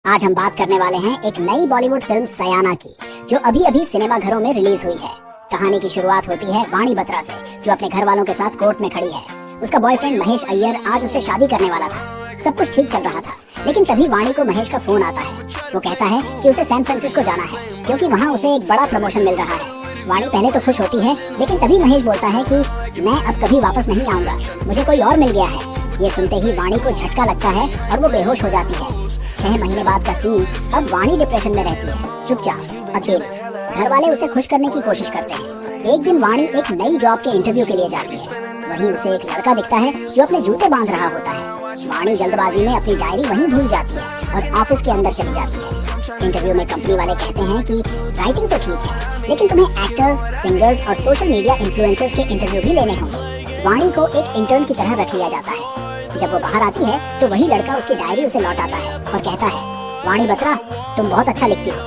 आज हम बात करने वाले हैं एक नई बॉलीवुड फिल्म सयाना की, जो अभी अभी सिनेमा घरों में रिलीज हुई है। कहानी की शुरुआत होती है वाणी बत्रा से, जो अपने घर वालों के साथ कोर्ट में खड़ी है। उसका बॉयफ्रेंड महेश अय्यर आज उससे शादी करने वाला था। सब कुछ ठीक चल रहा था, लेकिन तभी वाणी को महेश का फोन आता है। वो कहता है कि उसे सैन फ्रांसिस्को जाना है, क्योंकि वहाँ उसे एक बड़ा प्रमोशन मिल रहा है। वाणी पहले तो खुश होती है, लेकिन तभी महेश बोलता है कि मैं अब कभी वापस नहीं आऊंगा, मुझे कोई और मिल गया है। ये सुनते ही वाणी को झटका लगता है और वो बेहोश हो जाती है। 6 महीने बाद का सीन। अब वाणी डिप्रेशन में रहती है, चुपचाप अकेली। घर वाले उसे खुश करने की कोशिश करते हैं। एक दिन वाणी एक नई जॉब के इंटरव्यू के लिए जाती है। वहीं उसे एक लड़का दिखता है जो अपने जूते बांध रहा होता है। वाणी जल्दबाजी में अपनी डायरी वहीं भूल जाती है और ऑफिस के अंदर चली जाती है। इंटरव्यू में कंपनी वाले कहते हैं कि राइटिंग तो ठीक है, लेकिन तुम्हें एक्टर्स, सिंगर्स और सोशल मीडिया इन्फ्लुएंसर्स के इंटरव्यू भी लेने होंगे। वाणी को एक इंटर्न की तरह रख लिया जाता है। जब वो बाहर आती है तो वही लड़का उसकी डायरी उसे लौटाता है और कहता है, वाणी बत्रा, तुम बहुत अच्छा लिखती हो।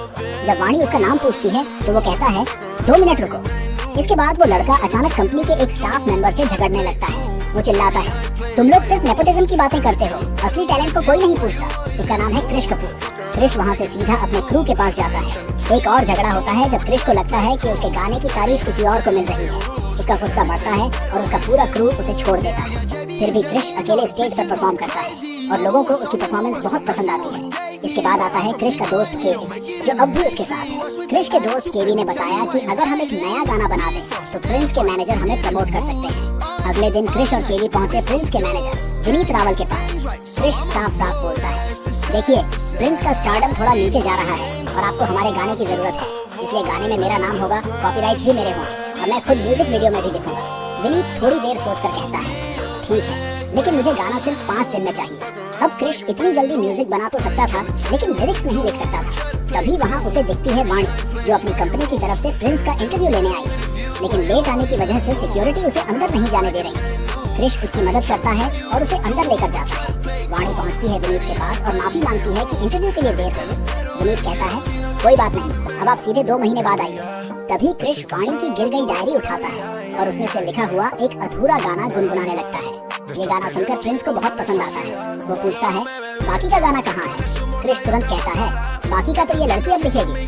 जब वाणी उसका नाम पूछती है तो वो कहता है, 2 मिनट रुको। इसके बाद वो लड़का अचानक कंपनी के एक स्टाफ मेंबर से झगड़ने लगता है। वो चिल्लाता है, तुम लोग सिर्फ नेपोटिज्म की बातें करते हो, असली टैलेंट को कोई नहीं पूछता। उसका नाम है क्रिश कपूर। क्रिश वहाँ से सीधा अपने क्रू के पास जाता है। एक और झगड़ा होता है जब क्रिश को लगता है कि उसके गाने की तारीफ किसी और को मिल रही है। उसका गुस्सा बढ़ता है और उसका पूरा क्रू उसे छोड़ देता है। फिर भी क्रिश अकेले स्टेज पर परफॉर्म करता है और लोगों को उसकी परफॉर्मेंस बहुत पसंद आती है। इसके बाद आता है क्रिश का दोस्त केवी, जो अब भी उसके साथ है। क्रिश के दोस्त केवी ने बताया कि अगर हम एक नया गाना बना दें तो प्रिंस के मैनेजर हमें प्रमोट कर सकते हैं। अगले दिन क्रिश और केवी पहुंचे प्रिंस के मैनेजर विनीत रावल के पास। क्रिश साफ साफ बोलता है, देखिए, प्रिंस का स्टारडम थोड़ा नीचे जा रहा है और आपको हमारे गाने की जरूरत है, इसलिए गाने में मेरा नाम होगा, कॉपीराइट्स भी मेरे होंगे और मैं खुद म्यूजिक वीडियो में भी दिखूंगा। विनीत थोड़ी देर सोचकर कहता है, ठीक है, लेकिन मुझे गाना सिर्फ 5 दिन में चाहिए। अब क्रिश इतनी जल्दी म्यूजिक बना तो सकता था, लेकिन लिरिक्स नहीं लिख सकता था। तभी वहाँ उसे दिखती है वाणी, जो अपनी कंपनी की तरफ से प्रिंस का इंटरव्यू लेने आई थी, लेकिन लेट आने की वजह से सिक्योरिटी उसे अंदर नहीं जाने दे रही थी। क्रिश उसकी मदद करता है और उसे अंदर लेकर जाता है। वाणी पहुँचती है विनीत के पास और माफी मांगती है कि इंटरव्यू के लिए देर हो गई। विनीत कहता है, कोई बात नहीं, अब आप सीधे 2 महीने बाद आइए। तभी क्रिश वाणी की गिर गई डायरी उठाता है और उसमें से लिखा हुआ एक अधूरा गाना गुनगुनाने लगता है। ये गाना सुनकर प्रिंस को बहुत पसंद आता है। वो पूछता है, बाकी का गाना कहाँ है? क्रिश तुरंत कहता है, बाकी का तो ये लड़की अब लिखेगी।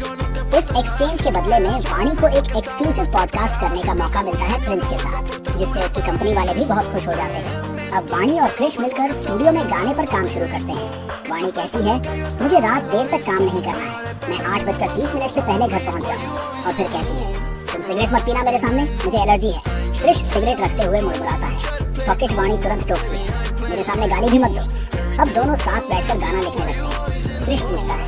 इस एक्सचेंज के बदले में वाणी को एक एक्सक्लूसिव पॉडकास्ट करने का मौका मिलता है प्रिंस के साथ, जिससे उसकी कंपनी वाले भी बहुत खुश हो जाते हैं। अब वाणी और क्रिश मिलकर स्टूडियो में गाने पर काम शुरू करते हैं। वाणी कहती है, मुझे रात देर तक काम नहीं करना है, मैं 8:30 से पहले घर पहुंच जाऊँ। और फिर कहती है, तुम सिगरेट मत पीना मेरे सामने, मुझे एलर्जी है। क्रिश सिगरेट रखते हुए मुड़मुड़ाता है। फॉकेट वाणी तुरंत टोकती है, मेरे सामने गाली भी मत दो। अब दोनों साथ बैठकर गाना लिखने लगते हैं। क्रिश पूछता है,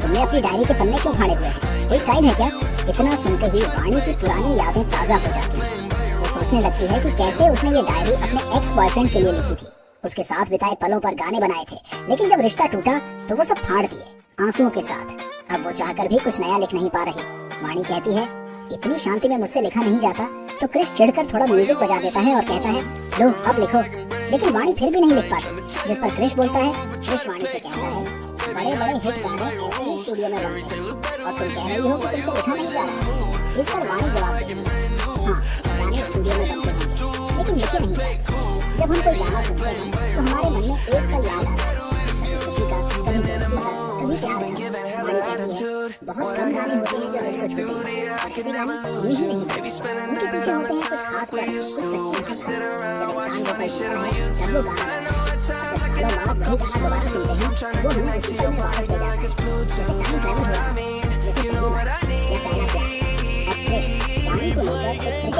तुमने अपनी डायरी के पन्ने क्यों फाड़े हुए हैं, कोई स्टाइल है क्या? इतना सुनते ही वाणी की पुरानी यादें ताज़ा हो जाती हैं। वो सोचने लगती है कि कैसे उसने ये डायरी अपने एक्स बॉयफ्रेंड के लिए लिखी थी, उसके साथ बिताए पलों पर गाने बनाए थे, लेकिन जब रिश्ता टूटा तो वो सब फाड़ दिए आंसुओं के साथ। अब वो चाहकर भी कुछ नया लिख नहीं पा रही। वाणी कहती है, इतनी शांति में मुझसे लिखा नहीं जाता। तो क्रिश चिढ़कर थोड़ा म्यूजिक बजा देता है और कहता है, लो अब लिखो। लेकिन वाणी फिर भी नहीं लिख पाती, जिस पर क्रिश बोलता है, क्रिश वाणी से कहता है, बड़े बड़े हिट गाने ऐसे ही स्टूडियो में बनते हैं और तुम कह रही हो कि तुमसे लिखा नहीं जा रहा। इस पर वाणी जवाब देती है, हाँ, गाने स्टूडियो में बनते हैं, लेकिन लिखे नहीं जाते। जब हम कोई गाना सुनते हैं तो हमारे मन में एक पल याद आता है, कभी खुशी का, कभी दोस्ती का, कभी प्यार का। वाणी कहती है, बहुत कम गाने होते हैं जो दिल को छूते हैं, और ऐसे गाने यूं ही नहीं बनते। उनके पीछे होते हैं कुछ खास बात, कुछ सच्ची भावना। जब इंसान वो पल जीता है तब वो गाना बनता है। जब सालों बाद वही गाना दोबारा सुनते हैं वो हमें उसी पल में वापस ले जाता है, जैसे टाइम ट्रैवल हुआ, जैसे पहली बार या पहला प्यार। और क्रिश वाणी को लेकर एक क्रिकेट ग्राउंड में ले जाता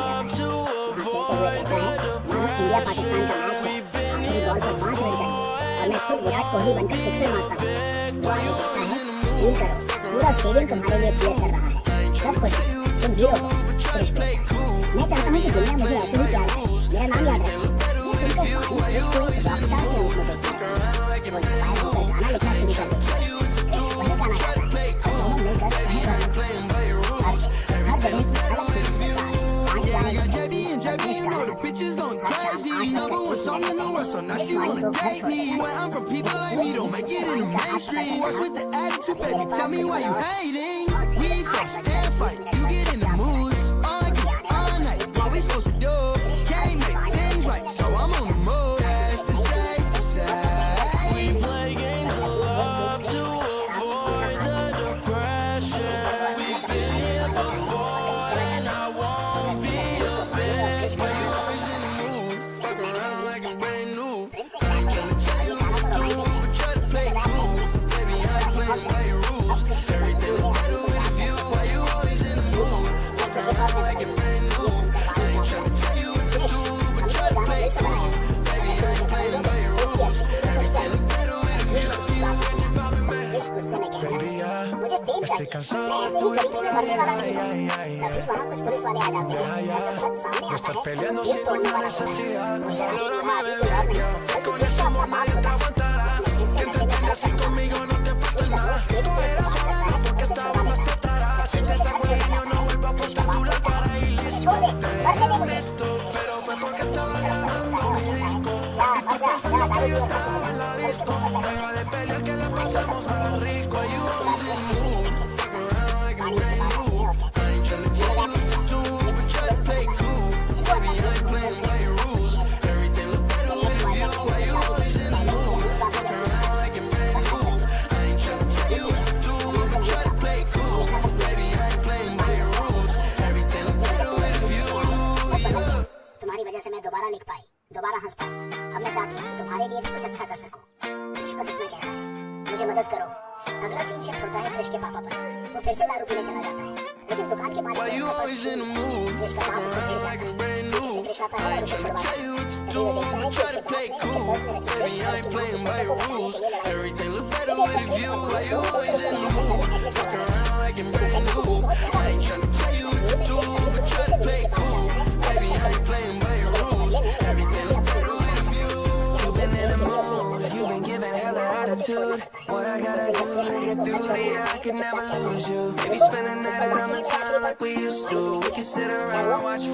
है। वहाँ खेलते हुए कहता है, मानो इंडिया पाकिस्तान का मैच है, आखिरी बॉल पर 5 रन चाहिए और मैं खुद विराट कोहली बनकर सिक्सर मारता हूँ। वो आगे कहता है, फील करो, पूरा स्टेडियम तुम्हारे लिए चीयर कर रहा है, सब खुश हैं, तुम हीरो हो। क्रिश बोलता है, मैं चाहता हूँ कि दुनिया मुझे ऐसे ही प्यार करे, मेरा नाम याद रखे। ये सुनकर वाणी क्रिश को एक रॉकस्टार के रूप में देखती है। वो इंस्पायर होकर गाना लिखना शुरू कर देती है। क्रिश वही गाना गाता है और दोनों मिलकर शहर भर में हर जगह की अलग फीलिंग के साथ वाणी गाने लिखती है और क्रिश गाना गाता है। हर शाम 8:30 क्रिश वाणी को घर छोड़ देता है, लेकिन वाणी का हाथ पकड़ कर कहा, tell me why you hating. We first stand fight. You get in the mood. All night. What we supposed to do? Can't make things right. So I'm on the move. That's the side to side. We play games of love. Fame चाहिए, मैं ऐसे ही गरीबी में मरने वाला नहीं हूँ। तभी वहाँ कुछ पुलिस वाले आ जाते हैं और जो सच सामने आता है वो दिल तोड़ने वाला होता है। वो शराबी दूल्हा आदमी कोई और नहीं बल्कि कृष का अपना बाप होता है। उसने फिर से नशे में सर कर दिया। कृष का दोस्त पेटू उससे नशा करता है तो उसे छुड़ा लेता है। जब पेटू उसे घर छोड़कर जाता है कृष का बाप कहता है मुझे छोड़ दे, मरने दे मुझे। कृष सड़क पर घूमता है और कहता है जा मर जा, जा दारू पियो खत्म हो जा। और उसके मुंह पर पैसे फेंकता है। वाणी ये सब दूर से देखती है। उसके बाद कृष फिर से गिरने खेलता है। वाणी उसके पास आती है और कहती है मैंने रैप लिख दिया, ये कुछ लोग पसंद आया। इनको अपना दिल खोल कर कृष से सब कुछ शेयर करता है। मेरी एक्स बॉयफ्रेंड ने मुझे शादी से पहले ही से अमीर बाप ने मेरे को बस सक्सेस की। मैं उनसे नहीं कर पाता। देखना तक तुम्हारी वजह से मैं दोबारा लिख पाई, दोबारा हंस पाई। अब मैं चाहती हूँ कि तुम्हारे लिए भी कुछ अच्छा कर सकूं। कृष बस इतना कहता है, मुझे मदद करो। अगला सीन शिफ्ट होता है कृष के पापा पर। वो फिर से दारू पीने चला जाता है, लेकिन दुकान के मालिक ने उसका पर्स छीन लिया। कृष का बाप उसे गिर जाता है। पीछे से कृष आता है और उसे छुड़वाता है। तभी वो देखता है कि उसके बाप ने उसके पर्स में रखी कृष और उसकी मां के बेटे को बचाने के लिए लड़ाई लड़ रही है। ये देखकर कृष अपने दोनों को उसे नर्सिंग होम में एडमिट करवाता है। लेकिन सेक्टर की फीस बहुत ज्यादा होती है। ये में कृष जल्दी से फिर से विनीत के पास जाता है और उससे पैसा मांगता है। लेकिन इसके बदले में उसे वाणी से अपना नाम हटाना पड़ता है। लेकिन कृष ने उसकी हिम्मत बदली है और उसे छोड़ना पड़ता है। उसके बाद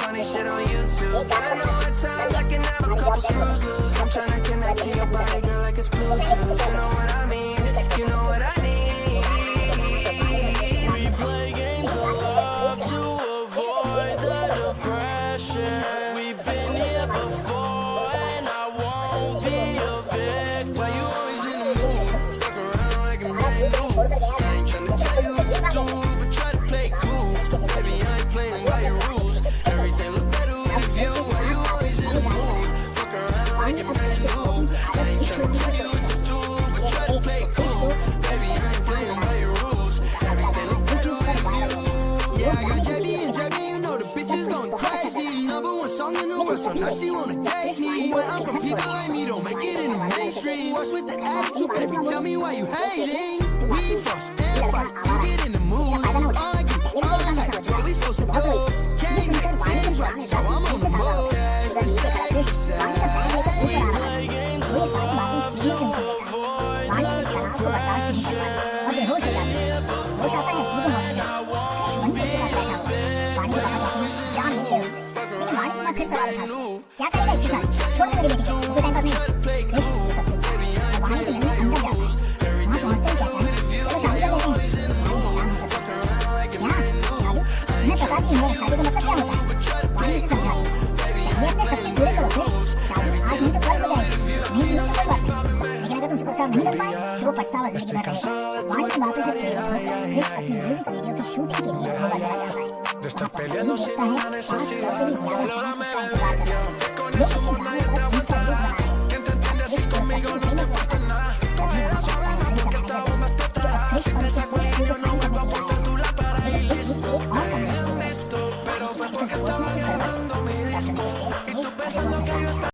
कृष वाणी को घर छोड़ने आता है। चुपचाप कहता है देखो मैं बहुत ठीक से आपकी बात वाणी कुछ नहीं कहता है। मैं वो एक काम करना कल ले हमारी जॉब चेक करो, सब कुछ तुरंत यही खत्म कर देंगे। इससे पहले कि कुछ और छोड़कर गया था, लेकिन तुम उसे ढूंढना So now she wanna date me, but I'm from people like me, don't make it in the mainstream. What's with the attitude, baby? Tell me why you hating. We fuss and fight, you get in the mood, argue all night. What we supposed to do? Can't make things right, so I'm on the move. That's the sex. We play games वो ये सारी बातें सीधे से सुन लेता है। वाणी इस तनाव को बर्दाश्त नहीं कर पाती और बेहोश हो जाती है। होश आता है सीधे हॉस्पिटल। कृष वहीं उसके पास बैठा हुआ है। वाणी बाहर जाती है, जान मिलते उससे, लेकिन वाणी के बाद फिर सवाल उठाती है, क्या करेगा इसकी शादी? छोड़ दे मेरी बेटी को, कोई टाइम पास नहीं। कृष ये सब सुनता है और वाणी से मिलने अंदर जाता है। वहाँ पहुँचते ही कहता है चलो शादी कर लेते हैं। वाणी हैरान होकर पूछती है क्या शादी? तुम्हें पता नहीं है शादी का मतलब क्या होता है? वाणी उसे समझाती है पहले अपने सपने पूरे करो कृष, शादी आज नहीं तो कल हो जाएगी, नहीं हुई तो कोई बात नहीं, लेकिन अगर तुम सुपरस्टार नहीं बन पाए तो वो पछतावा जिंदगी भर रहेगा। वाणी की बातों से प्रेरित होकर कृष अपनी म्यूजिक वीडियो की शूटिंग के लिए गोवा चला जाता है। वहाँ पहुंचते ही देखता है 500 से भी ज्यादा फैंस उसका इंतजार कर रहे हैं। लोग उसके गाने पर इंस्टा रील्स बना रहे हैं। कृष को फेमस होता है। तभी वहाँ पहुंचता है वाणी का मैनेजर, जो अब कृष और उसे पूरी फिल्म को साइन करने के लिए आया है। लेकिन इस बीच एक और कमी है। वाणी की टिकट कोर्ट में क्यों करवाई? डॉक्टर ने कुछ टेस्ट किए और रिपोर्ट में साइन